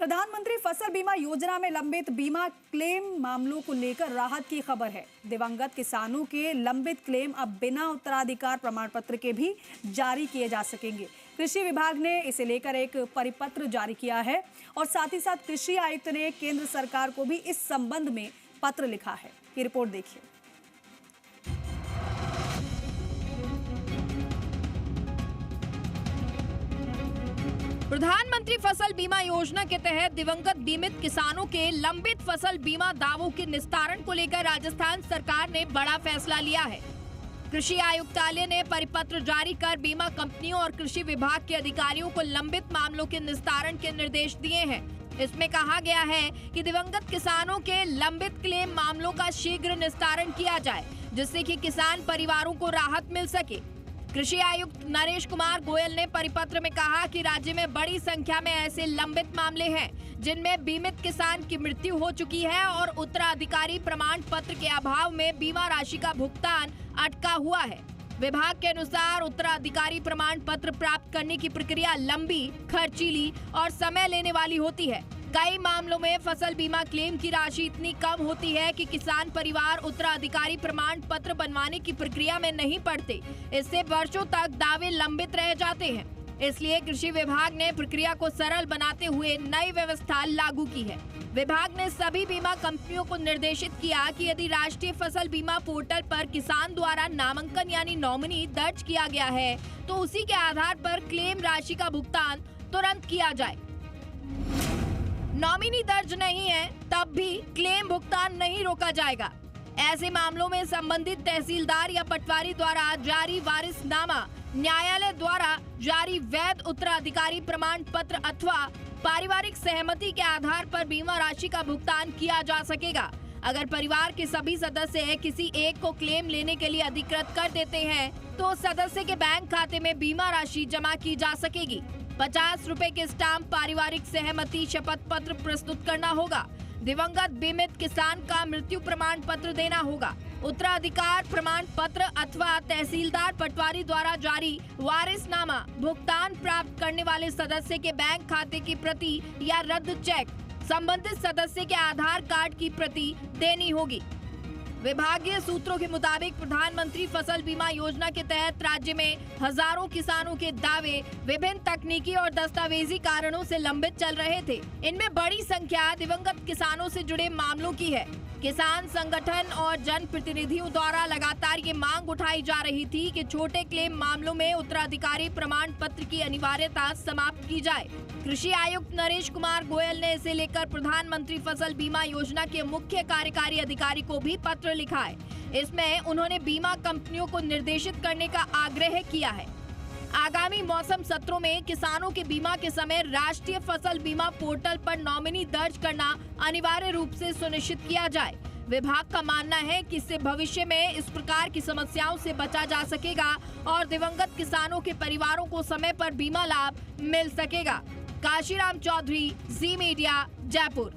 प्रधानमंत्री फसल बीमा योजना में लंबित बीमा क्लेम मामलों को लेकर राहत की खबर है। दिवंगत किसानों के लंबित क्लेम अब बिना उत्तराधिकार प्रमाण पत्र के भी जारी किए जा सकेंगे। कृषि विभाग ने इसे लेकर एक परिपत्र जारी किया है और साथ ही साथ कृषि आयुक्त ने केंद्र सरकार को भी इस संबंध में पत्र लिखा है। ये रिपोर्ट देखिए। प्रधानमंत्री फसल बीमा योजना के तहत दिवंगत बीमित किसानों के लंबित फसल बीमा दावों के निस्तारण को लेकर राजस्थान सरकार ने बड़ा फैसला लिया है। कृषि आयुक्तालय ने परिपत्र जारी कर बीमा कंपनियों और कृषि विभाग के अधिकारियों को लंबित मामलों के निस्तारण के निर्देश दिए हैं। इसमें कहा गया है कि दिवंगत किसानों के लंबित क्लेम मामलों का शीघ्र निस्तारण किया जाए, जिससे कि किसान परिवारों को राहत मिल सके। कृषि आयुक्त नरेश कुमार गोयल ने परिपत्र में कहा कि राज्य में बड़ी संख्या में ऐसे लंबित मामले हैं जिनमें बीमित किसान की मृत्यु हो चुकी है और उत्तराधिकारी प्रमाण पत्र के अभाव में बीमा राशि का भुगतान अटका हुआ है। विभाग के अनुसार उत्तराधिकारी प्रमाण पत्र प्राप्त करने की प्रक्रिया लंबी, खर्चीली और समय लेने वाली होती है। कई मामलों में फसल बीमा क्लेम की राशि इतनी कम होती है कि किसान परिवार उत्तराधिकारी प्रमाण पत्र बनवाने की प्रक्रिया में नहीं पड़ते। इससे वर्षों तक दावे लंबित रह जाते हैं। इसलिए कृषि विभाग ने प्रक्रिया को सरल बनाते हुए नई व्यवस्था लागू की है। विभाग ने सभी बीमा कंपनियों को निर्देशित किया कि यदि राष्ट्रीय फसल बीमा पोर्टल पर किसान द्वारा नामांकन यानी नॉमिनी दर्ज किया गया है तो उसी के आधार पर क्लेम राशि का भुगतान तुरंत किया जाए। नॉमिनी दर्ज नहीं है तब भी क्लेम भुगतान नहीं रोका जाएगा। ऐसे मामलों में संबंधित तहसीलदार या पटवारी द्वारा जारी वारिसनामा, न्यायालय द्वारा जारी वैध उत्तराधिकारी प्रमाण पत्र अथवा पारिवारिक सहमति के आधार पर बीमा राशि का भुगतान किया जा सकेगा। अगर परिवार के सभी सदस्य किसी एक को क्लेम लेने के लिए अधिकृत कर देते हैं तो सदस्य के बैंक खाते में बीमा राशि जमा की जा सकेगी। 50 रुपए के स्टाम्प पारिवारिक सहमति शपथ पत्र प्रस्तुत करना होगा। दिवंगत बीमित किसान का मृत्यु प्रमाण पत्र देना होगा। उत्तराधिकार प्रमाण पत्र अथवा तहसीलदार पटवारी द्वारा जारी वारिसनामा, भुगतान प्राप्त करने वाले सदस्य के बैंक खाते की प्रति या रद्द चेक, संबंधित सदस्य के आधार कार्ड की प्रति देनी होगी। विभागीय सूत्रों के मुताबिक प्रधानमंत्री फसल बीमा योजना के तहत राज्य में हजारों किसानों के दावे विभिन्न तकनीकी और दस्तावेजी कारणों से लंबित चल रहे थे। इनमें बड़ी संख्या दिवंगत किसानों से जुड़े मामलों की है। किसान संगठन और जनप्रतिनिधियों द्वारा लगातार ये मांग उठाई जा रही थी कि छोटे क्लेम मामलों में उत्तराधिकारी प्रमाण पत्र की अनिवार्यता समाप्त की जाए। कृषि आयुक्त नरेश कुमार गोयल ने इसे लेकर प्रधानमंत्री फसल बीमा योजना के मुख्य कार्यकारी अधिकारी को भी पत्र लिखा है। इसमें उन्होंने बीमा कंपनियों को निर्देशित करने का आग्रह किया है। आगामी मौसम सत्रों में किसानों के बीमा के समय राष्ट्रीय फसल बीमा पोर्टल पर नॉमिनी दर्ज करना अनिवार्य रूप से सुनिश्चित किया जाए। विभाग का मानना है कि इससे भविष्य में इस प्रकार की समस्याओं से बचा जा सकेगा और दिवंगत किसानों के परिवारों को समय पर बीमा लाभ मिल सकेगा। काशीराम चौधरी, जी मीडिया, जयपुर।